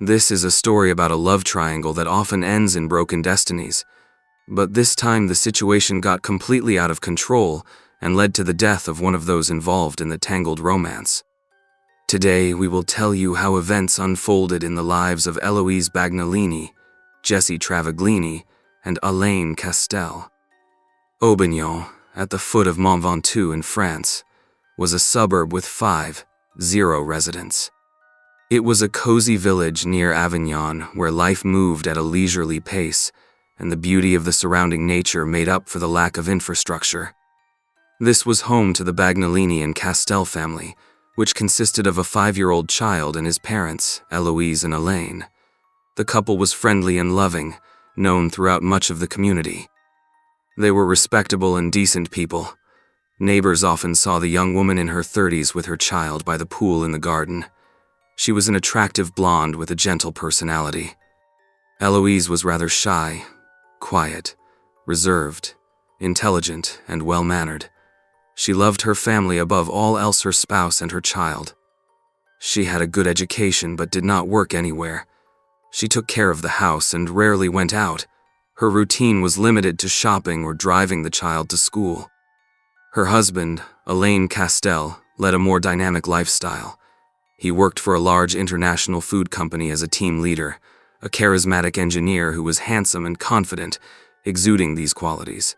This is a story about a love triangle that often ends in broken destinies, but this time the situation got completely out of control and led to the death of one of those involved in the tangled romance. Today, we will tell you how events unfolded in the lives of Eloise Bagnolini, Jessie Travaglini, and Alain Castel. Aubignon, at the foot of Mont Ventoux in France, was a suburb with 50 residents. It was a cozy village near Avignon where life moved at a leisurely pace, and the beauty of the surrounding nature made up for the lack of infrastructure. This was home to the Bagnolini and Castel family, which consisted of a 5-year-old child and his parents, Eloise and Alain. The couple was friendly and loving, known throughout much of the community. They were respectable and decent people. Neighbors often saw the young woman in her 30s with her child by the pool in the garden. She was an attractive blonde with a gentle personality. Eloise was rather shy, quiet, reserved, intelligent, and well-mannered. She loved her family above all else, her spouse and her child. She had a good education but did not work anywhere. She took care of the house and rarely went out. Her routine was limited to shopping or driving the child to school. Her husband, Alain Castel, led a more dynamic lifestyle. He worked for a large international food company as a team leader, a charismatic engineer who was handsome and confident, exuding these qualities.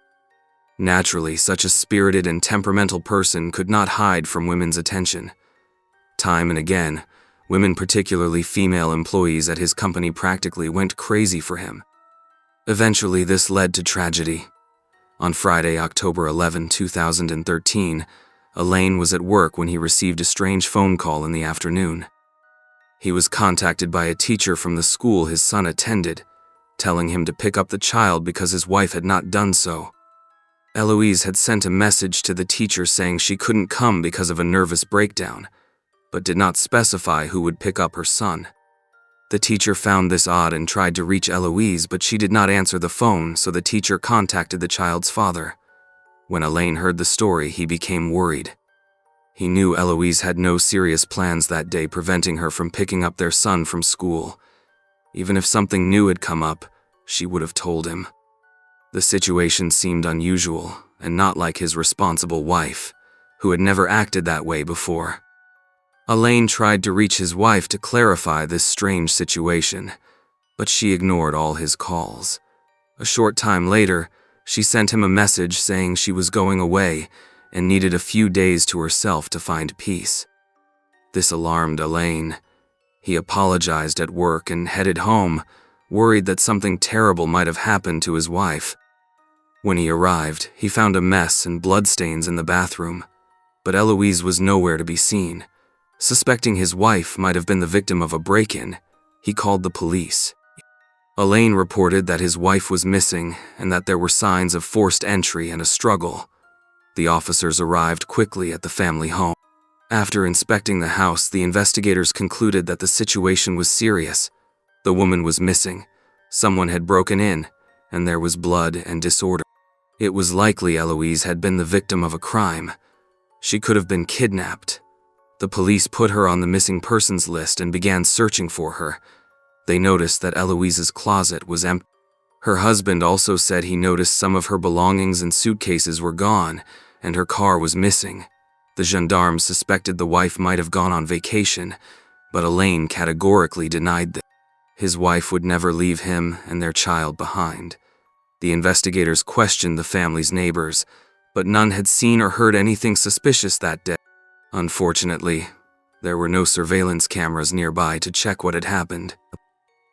Naturally, such a spirited and temperamental person could not hide from women's attention. Time and again, women, particularly female employees at his company, practically went crazy for him. Eventually, this led to tragedy. On Friday, October 11, 2013, Alain was at work when he received a strange phone call in the afternoon. He was contacted by a teacher from the school his son attended, telling him to pick up the child because his wife had not done so. Eloise had sent a message to the teacher saying she couldn't come because of a nervous breakdown, but did not specify who would pick up her son. The teacher found this odd and tried to reach Eloise, but she did not answer the phone, so the teacher contacted the child's father. When Alain heard the story, he became worried. He knew Eloise had no serious plans that day preventing her from picking up their son from school. Even if something new had come up, she would have told him. The situation seemed unusual and not like his responsible wife, who had never acted that way before. Alain tried to reach his wife to clarify this strange situation, but she ignored all his calls. A short time later, she sent him a message saying she was going away and needed a few days to herself to find peace. This alarmed Alain. He apologized at work and headed home, worried that something terrible might have happened to his wife. When he arrived, he found a mess and bloodstains in the bathroom, but Eloise was nowhere to be seen. Suspecting his wife might have been the victim of a break-in, he called the police. Alain reported that his wife was missing and that there were signs of forced entry and a struggle. The officers arrived quickly at the family home. After inspecting the house, the investigators concluded that the situation was serious. The woman was missing, someone had broken in, and there was blood and disorder. It was likely Eloise had been the victim of a crime. She could have been kidnapped. The police put her on the missing persons list and began searching for her. They noticed that Eloise's closet was empty. Her husband also said he noticed some of her belongings and suitcases were gone, and her car was missing. The gendarmes suspected the wife might have gone on vacation, but Alain categorically denied this. His wife would never leave him and their child behind. The investigators questioned the family's neighbors, but none had seen or heard anything suspicious that day. Unfortunately, there were no surveillance cameras nearby to check what had happened.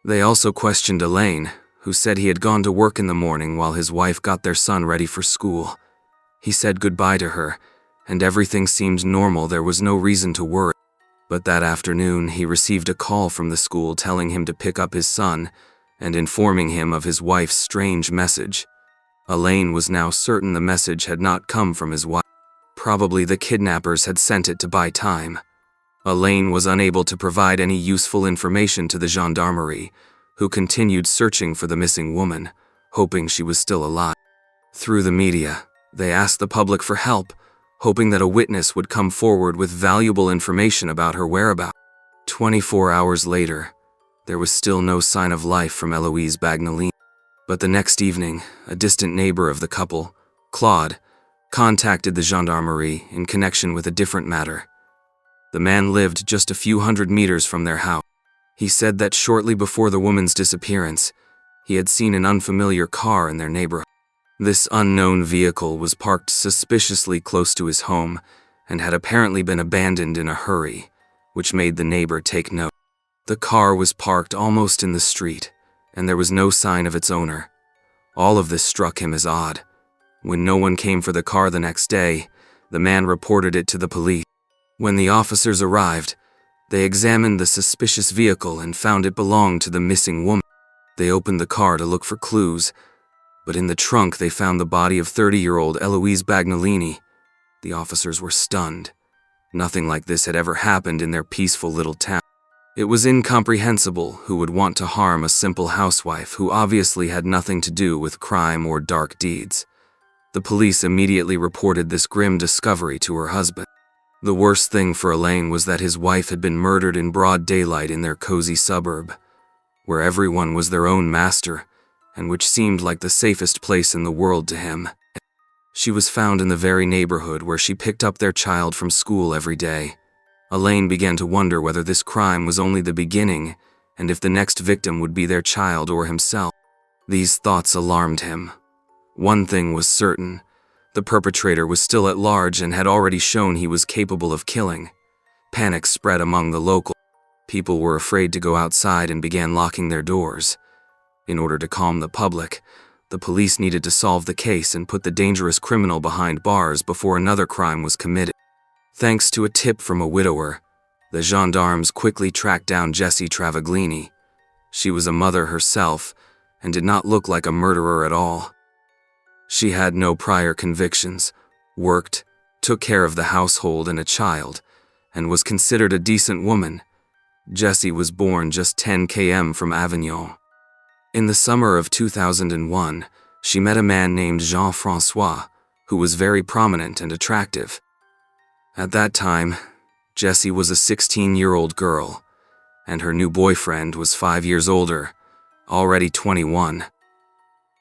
They also questioned Alain, who said he had gone to work in the morning while his wife got their son ready for school. He said goodbye to her, and everything seemed normal. There was no reason to worry. But that afternoon, he received a call from the school telling him to pick up his son and informing him of his wife's strange message. Alain was now certain the message had not come from his wife. Probably the kidnappers had sent it to buy time. Alain was unable to provide any useful information to the gendarmerie, who continued searching for the missing woman, hoping she was still alive. Through the media, they asked the public for help, hoping that a witness would come forward with valuable information about her whereabouts. 24 hours later, There was still no sign of life from Eloise Bagnolini. But the next evening, a distant neighbor of the couple, Claude, contacted the gendarmerie in connection with a different matter. The man lived just a few hundred meters from their house. He said that shortly before the woman's disappearance, he had seen an unfamiliar car in their neighborhood. This unknown vehicle was parked suspiciously close to his home and had apparently been abandoned in a hurry, which made the neighbor take note. The car was parked almost in the street, and there was no sign of its owner. All of this struck him as odd. When no one came for the car the next day, the man reported it to the police. When the officers arrived, they examined the suspicious vehicle and found it belonged to the missing woman. They opened the car to look for clues, but in the trunk they found the body of 30-year-old Eloise Bagnolini. The officers were stunned. Nothing like this had ever happened in their peaceful little town. It was incomprehensible who would want to harm a simple housewife who obviously had nothing to do with crime or dark deeds. The police immediately reported this grim discovery to her husband. The worst thing for Elaine was that his wife had been murdered in broad daylight in their cozy suburb, where everyone was their own master, and which seemed like the safest place in the world to him. She was found in the very neighborhood where she picked up their child from school every day. Elaine began to wonder whether this crime was only the beginning, and if the next victim would be their child or himself. These thoughts alarmed him. One thing was certain: the perpetrator was still at large and had already shown he was capable of killing. Panic spread among the locals. People were afraid to go outside and began locking their doors. In order to calm the public, the police needed to solve the case and put the dangerous criminal behind bars before another crime was committed. Thanks to a tip from a widower, the gendarmes quickly tracked down Jessie Travaglini. She was a mother herself and did not look like a murderer at all. She had no prior convictions, worked, took care of the household and a child, and was considered a decent woman. Jessie was born just 10 km from Avignon. In the summer of 2001, she met a man named Jean-Francois, who was very prominent and attractive. At that time, Jessie was a 16-year-old girl, and her new boyfriend was 5 years older, already 21.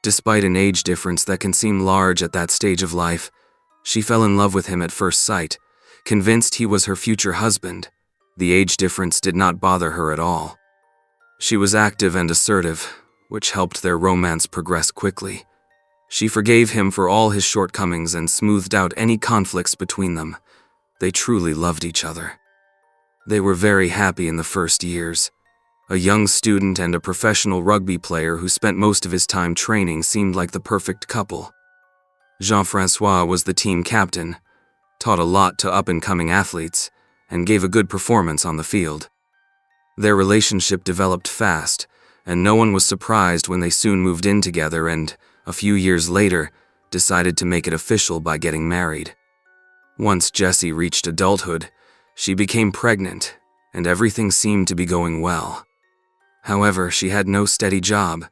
Despite an age difference that can seem large at that stage of life, she fell in love with him at first sight, convinced he was her future husband. The age difference did not bother her at all. She was active and assertive, which helped their romance progress quickly. She forgave him for all his shortcomings and smoothed out any conflicts between them. They truly loved each other. They were very happy in the first years. A young student and a professional rugby player who spent most of his time training seemed like the perfect couple. Jean-Francois was the team captain, taught a lot to up-and-coming athletes, and gave a good performance on the field. Their relationship developed fast, and no one was surprised when they soon moved in together and, a few years later, decided to make it official by getting married. Once Jessie reached adulthood, she became pregnant, and everything seemed to be going well. However, she had no steady job,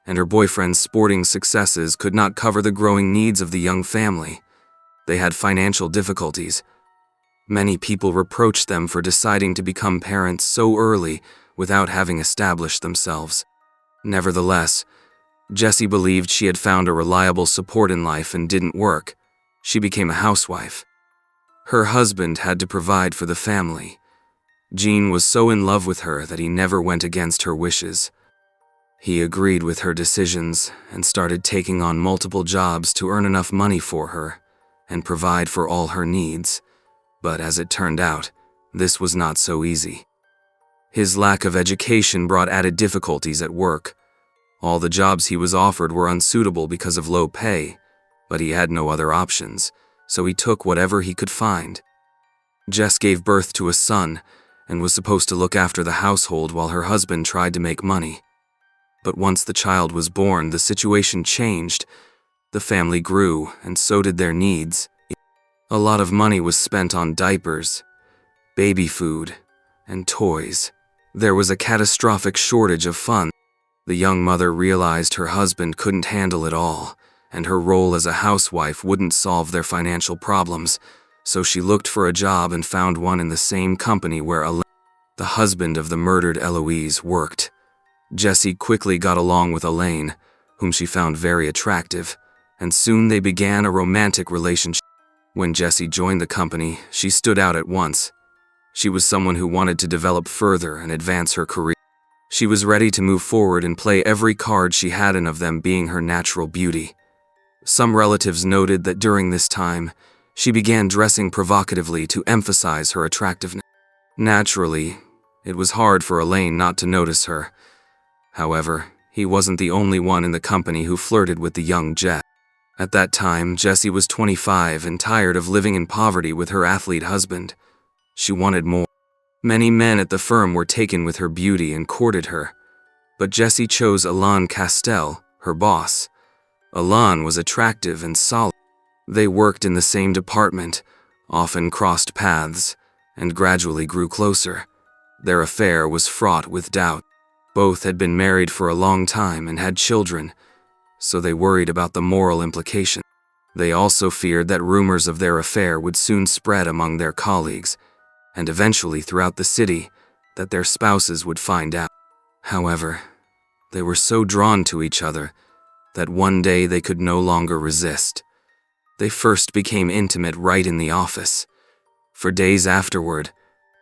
and her boyfriend's sporting successes could not cover the growing needs of the young family. They had financial difficulties. Many people reproached them for deciding to become parents so early without having established themselves. Nevertheless, Jessie believed she had found a reliable support in life and didn't work. She became a housewife. Her husband had to provide for the family. Jean was so in love with her that he never went against her wishes. He agreed with her decisions and started taking on multiple jobs to earn enough money for her and provide for all her needs. But as it turned out, this was not so easy. His lack of education brought added difficulties at work. All the jobs he was offered were unsuitable because of low pay, but he had no other options, so he took whatever he could find. Jess gave birth to a son and was supposed to look after the household while her husband tried to make money. But once the child was born, the situation changed. The family grew, and so did their needs. A lot of money was spent on diapers, baby food, and toys. There was a catastrophic shortage of funds. The young mother realized her husband couldn't handle it all, and her role as a housewife wouldn't solve their financial problems, so she looked for a job and found one in the same company where the husband of the murdered Eloise worked. Jessie quickly got along with Elaine, whom she found very attractive, and soon they began a romantic relationship. When Jessie joined the company, she stood out at once. She was someone who wanted to develop further and advance her career. She was ready to move forward and play every card she had, and of them being her natural beauty. Some relatives noted that during this time, she began dressing provocatively to emphasize her attractiveness. Naturally, it was hard for Elaine not to notice her. However, he wasn't the only one in the company who flirted with the young Jess. At that time, Jessie was 25 and tired of living in poverty with her athlete husband. She wanted more. Many men at the firm were taken with her beauty and courted her, but Jessie chose Alain Castel, her boss. Alain was attractive and solid. They worked in the same department, often crossed paths, and gradually grew closer. Their affair was fraught with doubt. Both had been married for a long time and had children, so they worried about the moral implications. They also feared that rumors of their affair would soon spread among their colleagues, and eventually throughout the city, that their spouses would find out. However, they were so drawn to each other that one day they could no longer resist. They first became intimate right in the office. For days afterward,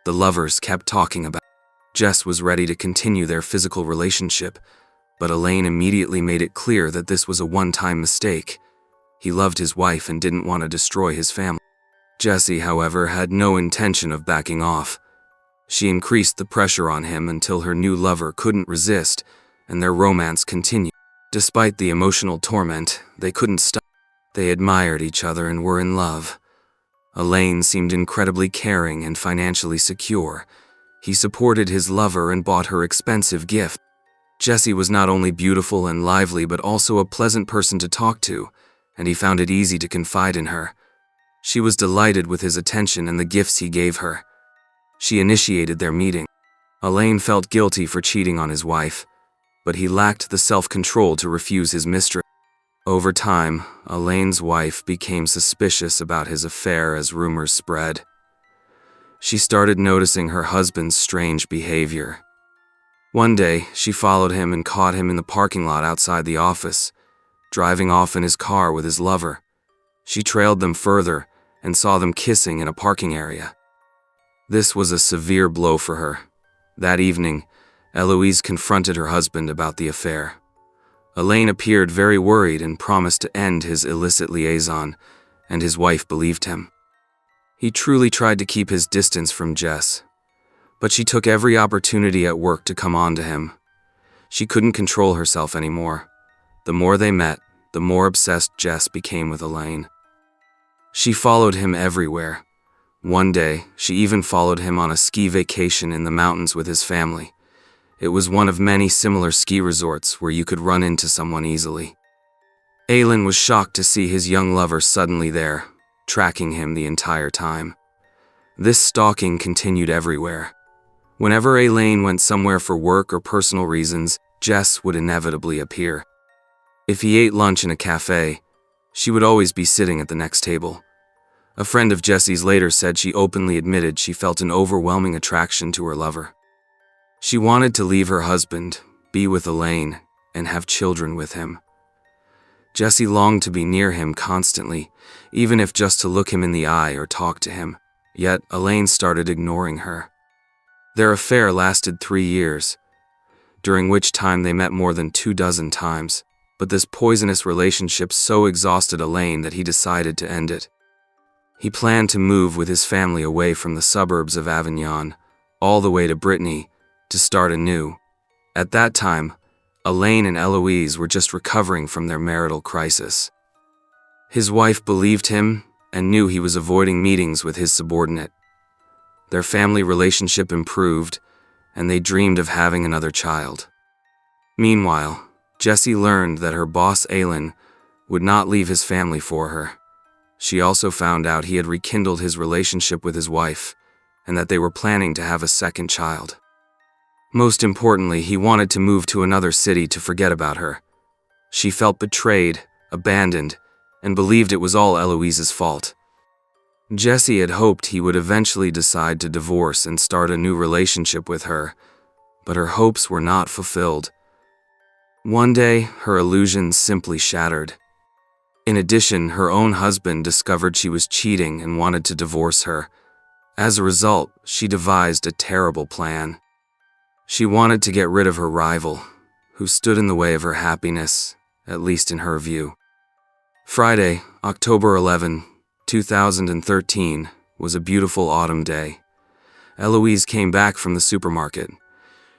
the lovers kept talking about it. Jess was ready to continue their physical relationship, but Elaine immediately made it clear that this was a one-time mistake. He loved his wife and didn't want to destroy his family. Jessie, however, had no intention of backing off. She increased the pressure on him until her new lover couldn't resist, and their romance continued. Despite the emotional torment, they couldn't stop. They admired each other and were in love. Elaine seemed incredibly caring and financially secure. He supported his lover and bought her expensive gifts. Jessie was not only beautiful and lively but also a pleasant person to talk to, and he found it easy to confide in her. She was delighted with his attention and the gifts he gave her. She initiated their meeting. Elaine felt guilty for cheating on his wife, but he lacked the self-control to refuse his mistress. Over time, Elaine's wife became suspicious about his affair as rumors spread. She started noticing her husband's strange behavior. One day, she followed him and caught him in the parking lot outside the office, driving off in his car with his lover. She trailed them further and saw them kissing in a parking area. This was a severe blow for her. That evening, Eloise confronted her husband about the affair. Elaine appeared very worried and promised to end his illicit liaison, and his wife believed him. He truly tried to keep his distance from Jess, but she took every opportunity at work to come on to him. She couldn't control herself anymore. The more they met, the more obsessed Jess became with Elaine. She followed him everywhere. One day, she even followed him on a ski vacation in the mountains with his family. It was one of many similar ski resorts where you could run into someone easily. Elaine was shocked to see his young lover suddenly there, tracking him the entire time. This stalking continued everywhere. Whenever Elaine went somewhere for work or personal reasons, Jess would inevitably appear. If he ate lunch in a cafe, she would always be sitting at the next table. A friend of Jessie's later said she openly admitted she felt an overwhelming attraction to her lover. She wanted to leave her husband, be with Elaine, and have children with him. Jessie longed to be near him constantly, even if just to look him in the eye or talk to him. Yet Elaine started ignoring her. Their affair lasted 3 years, during which time they met more than 24 times, but this poisonous relationship so exhausted Elaine that he decided to end it. He planned to move with his family away from the suburbs of Avignon, all the way to Brittany, to start anew. At that time, Elaine and Eloise were just recovering from their marital crisis. His wife believed him and knew he was avoiding meetings with his subordinate. Their family relationship improved, and they dreamed of having another child. Meanwhile, Jessie learned that her boss Elaine would not leave his family for her. She also found out he had rekindled his relationship with his wife, and that they were planning to have a second child. Most importantly, he wanted to move to another city to forget about her. She felt betrayed, abandoned, and believed it was all Eloise's fault. Jessie had hoped he would eventually decide to divorce and start a new relationship with her, but her hopes were not fulfilled. One day, her illusions simply shattered. In addition, her own husband discovered she was cheating and wanted to divorce her. As a result, she devised a terrible plan. She wanted to get rid of her rival, who stood in the way of her happiness, at least in her view. Friday, October 11, 2013, was a beautiful autumn day. Eloise came back from the supermarket.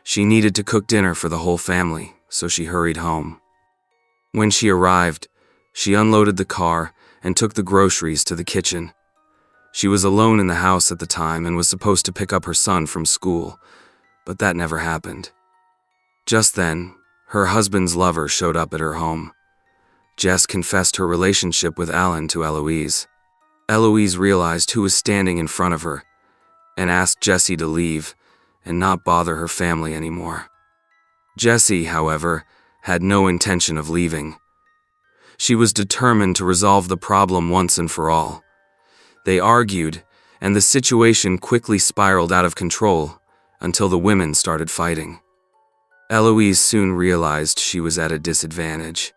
She needed to cook dinner for the whole family, so she hurried home. When she arrived, she unloaded the car and took the groceries to the kitchen. She was alone in the house at the time and was supposed to pick up her son from school, but that never happened. Just then, her husband's lover showed up at her home. Jess confessed her relationship with Alan to Eloise. Eloise realized who was standing in front of her and asked Jessie to leave and not bother her family anymore. Jessie, however, had no intention of leaving. She was determined to resolve the problem once and for all. They argued, and the situation quickly spiraled out of control until the women started fighting. Eloise soon realized she was at a disadvantage.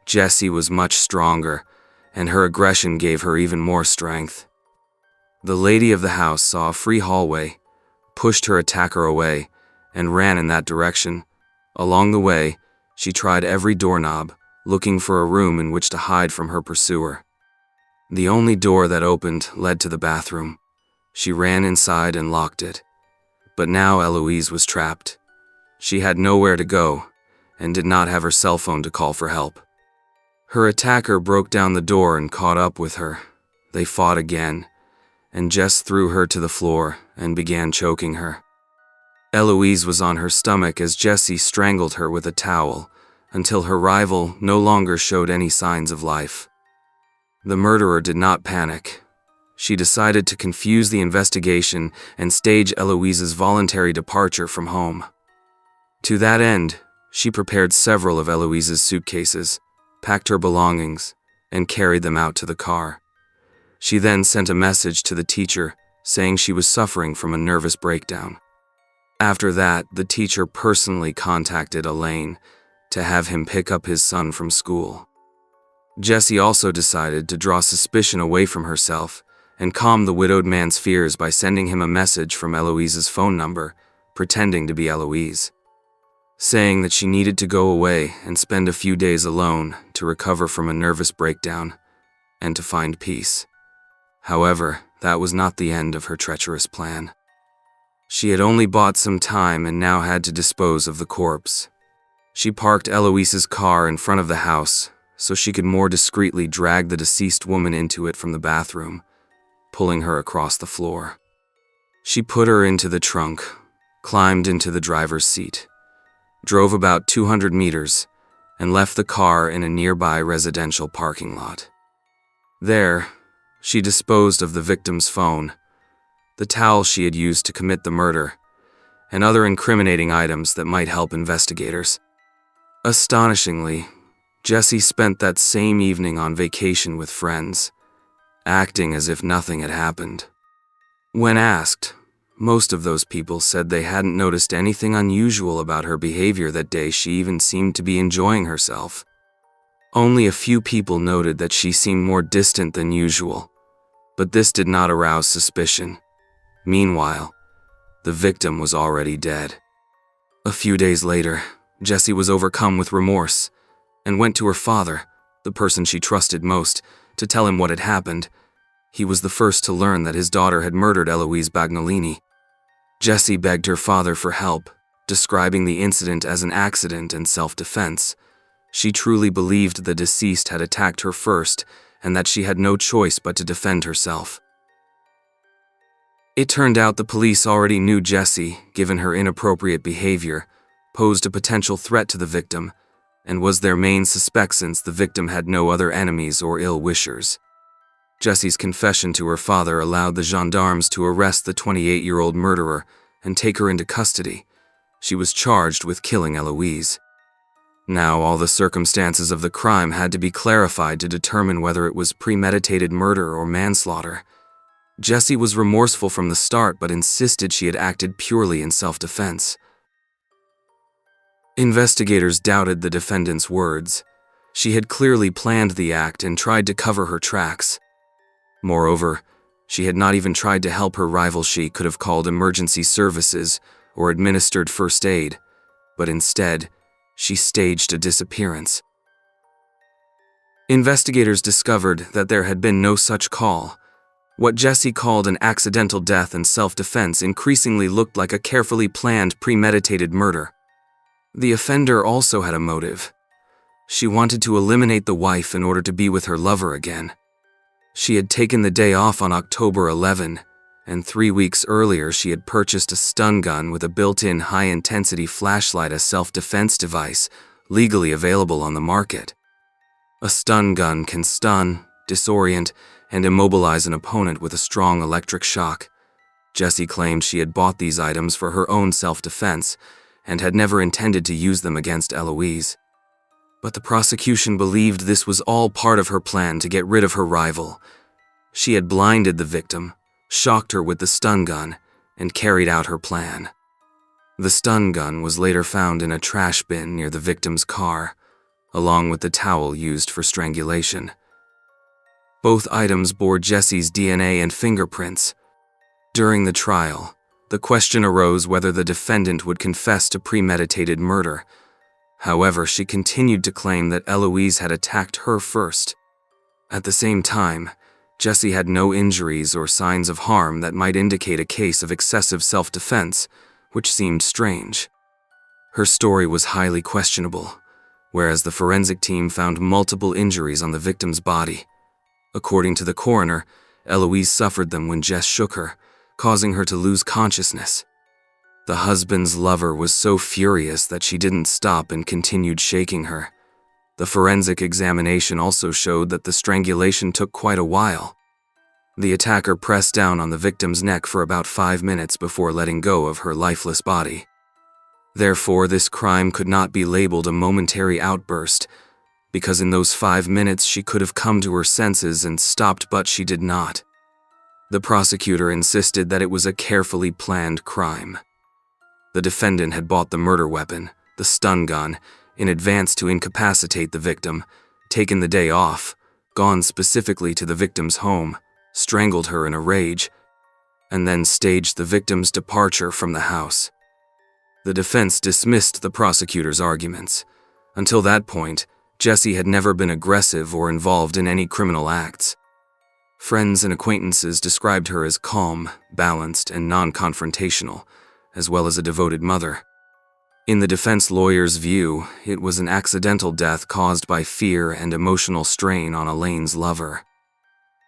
Jessie was much stronger, and her aggression gave her even more strength. The lady of the house saw a free hallway, pushed her attacker away, and ran in that direction. Along the way, she tried every doorknob, looking for a room in which to hide from her pursuer. The only door that opened led to the bathroom. She ran inside and locked it. But now Eloise was trapped. She had nowhere to go, and did not have her cell phone to call for help. Her attacker broke down the door and caught up with her. They fought again, and Jess threw her to the floor and began choking her. Eloise was on her stomach as Jessie strangled her with a towel until her rival no longer showed any signs of life. The murderer did not panic. She decided to confuse the investigation and stage Eloise's voluntary departure from home. To that end, she prepared several of Eloise's suitcases, packed her belongings, and carried them out to the car. She then sent a message to the teacher saying she was suffering from a nervous breakdown. After that, the teacher personally contacted Elaine to have him pick up his son from school. Jessie also decided to draw suspicion away from herself and calm the widowed man's fears by sending him a message from Eloise's phone number, pretending to be Eloise, saying that she needed to go away and spend a few days alone to recover from a nervous breakdown and to find peace. However, that was not the end of her treacherous plan. She had only bought some time and now had to dispose of the corpse. She parked Eloise's car in front of the house so she could more discreetly drag the deceased woman into it from the bathroom, pulling her across the floor. She put her into the trunk, climbed into the driver's seat, drove about 200 meters, and left the car in a nearby residential parking lot. There, she disposed of the victim's phone, the towel she had used to commit the murder, and other incriminating items that might help investigators. Astonishingly, Jessie spent that same evening on vacation with friends, acting as if nothing had happened. When asked, most of those people said they hadn't noticed anything unusual about her behavior that day. She even seemed to be enjoying herself. Only a few people noted that she seemed more distant than usual, but this did not arouse suspicion. Meanwhile, the victim was already dead. A few days later, Jessie was overcome with remorse and went to her father, the person she trusted most, to tell him what had happened. He was the first to learn that his daughter had murdered Eloise Bagnolini. Jessie begged her father for help, describing the incident as an accident and self-defense. She truly believed the deceased had attacked her first and that she had no choice but to defend herself. It turned out the police already knew Jessie, given her inappropriate behavior, posed a potential threat to the victim, and was their main suspect since the victim had no other enemies or ill-wishers. Jessie's confession to her father allowed the gendarmes to arrest the 28-year-old murderer and take her into custody. She was charged with killing Eloise. Now all the circumstances of the crime had to be clarified to determine whether it was premeditated murder or manslaughter. Jessie was remorseful from the start but insisted she had acted purely in self-defense. Investigators doubted the defendant's words. She had clearly planned the act and tried to cover her tracks. Moreover, she had not even tried to help her rival. She could have called emergency services or administered first aid, but instead, she staged a disappearance. Investigators discovered that there had been no such call. What Jessie called an accidental death and self-defense increasingly looked like a carefully planned, premeditated murder. The offender also had a motive. She wanted to eliminate the wife in order to be with her lover again. She had taken the day off on October 11, and 3 weeks earlier she had purchased a stun gun with a built-in high-intensity flashlight, a self-defense device legally available on the market. A stun gun can stun, disorient, and immobilize an opponent with a strong electric shock. Jessie claimed she had bought these items for her own self-defense and had never intended to use them against Eloise. But the prosecution believed this was all part of her plan to get rid of her rival. She had blinded the victim, shocked her with the stun gun, and carried out her plan. The stun gun was later found in a trash bin near the victim's car, along with the towel used for strangulation. Both items bore Jessie's DNA and fingerprints. During the trial, the question arose whether the defendant would confess to premeditated murder. However, she continued to claim that Eloise had attacked her first. At the same time, Jessie had no injuries or signs of harm that might indicate a case of excessive self-defense, which seemed strange. Her story was highly questionable, whereas the forensic team found multiple injuries on the victim's body. According to the coroner, Eloise suffered them when Jess shook her, causing her to lose consciousness. The husband's lover was so furious that she didn't stop and continued shaking her. The forensic examination also showed that the strangulation took quite a while. The attacker pressed down on the victim's neck for about 5 minutes before letting go of her lifeless body. Therefore, this crime could not be labeled a momentary outburst, because in those 5 minutes she could have come to her senses and stopped, but she did not. The prosecutor insisted that it was a carefully planned crime. The defendant had bought the murder weapon, the stun gun, in advance to incapacitate the victim, taken the day off, gone specifically to the victim's home, strangled her in a rage, and then staged the victim's departure from the house. The defense dismissed the prosecutor's arguments. Until that point, Jessie had never been aggressive or involved in any criminal acts. Friends and acquaintances described her as calm, balanced, and non-confrontational, as well as a devoted mother. In the defense lawyer's view, it was an accidental death caused by fear and emotional strain on Elaine's lover.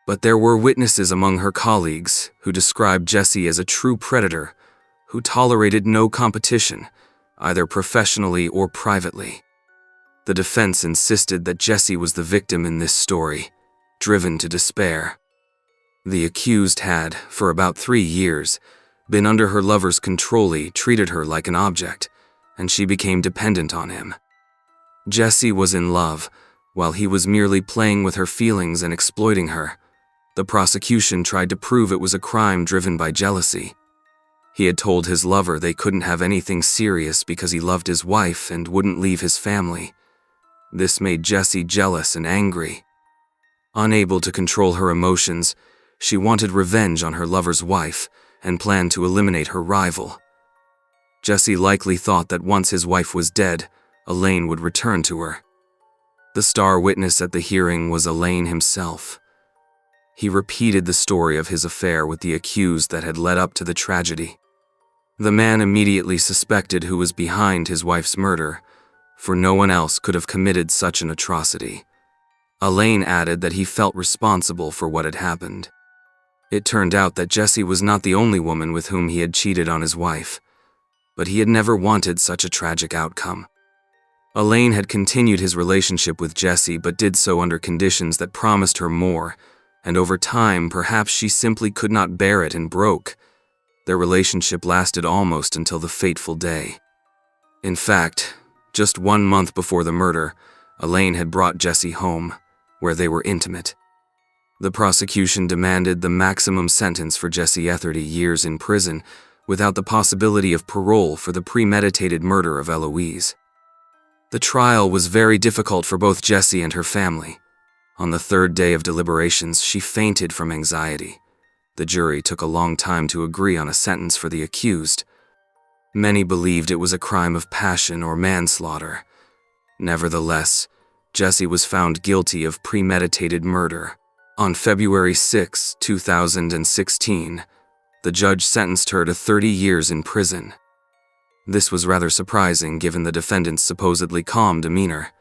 But there were witnesses among her colleagues who described Jessie as a true predator who tolerated no competition, either professionally or privately. The defense insisted that Jessie was the victim in this story, driven to despair. The accused had, for about 3 years, been under her lover's control. He treated her like an object, and she became dependent on him. Jessie was in love, while he was merely playing with her feelings and exploiting her. The prosecution tried to prove it was a crime driven by jealousy. He had told his lover they couldn't have anything serious because he loved his wife and wouldn't leave his family. This made Jessie jealous and angry. Unable to control her emotions, she wanted revenge on her lover's wife and planned to eliminate her rival. Jessie likely thought that once his wife was dead, Elaine would return to her. The star witness at the hearing was Elaine himself. He repeated the story of his affair with the accused that had led up to the tragedy. The man immediately suspected who was behind his wife's murder, for no one else could have committed such an atrocity. Elaine added that he felt responsible for what had happened. It turned out that Jessie was not the only woman with whom he had cheated on his wife, but he had never wanted such a tragic outcome. Elaine had continued his relationship with Jessie, but did so under conditions that promised her more, and over time, perhaps she simply could not bear it and broke. Their relationship lasted almost until the fateful day. In fact, just 1 month before the murder, Elaine had brought Jessie home, where they were intimate. The prosecution demanded the maximum sentence for Jessie, 30 years in prison, without the possibility of parole for the premeditated murder of Eloise. The trial was very difficult for both Jessie and her family. On the third day of deliberations, she fainted from anxiety. The jury took a long time to agree on a sentence for the accused. Many believed it was a crime of passion or manslaughter. Nevertheless, Jessie was found guilty of premeditated murder. On February 6, 2016, the judge sentenced her to 30 years in prison. This was rather surprising given the defendant's supposedly calm demeanor.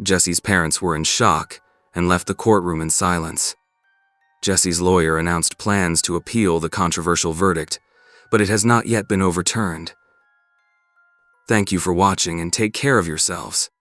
Jessie's parents were in shock and left the courtroom in silence. Jessie's lawyer announced plans to appeal the controversial verdict, but it has not yet been overturned. Thank you for watching and take care of yourselves.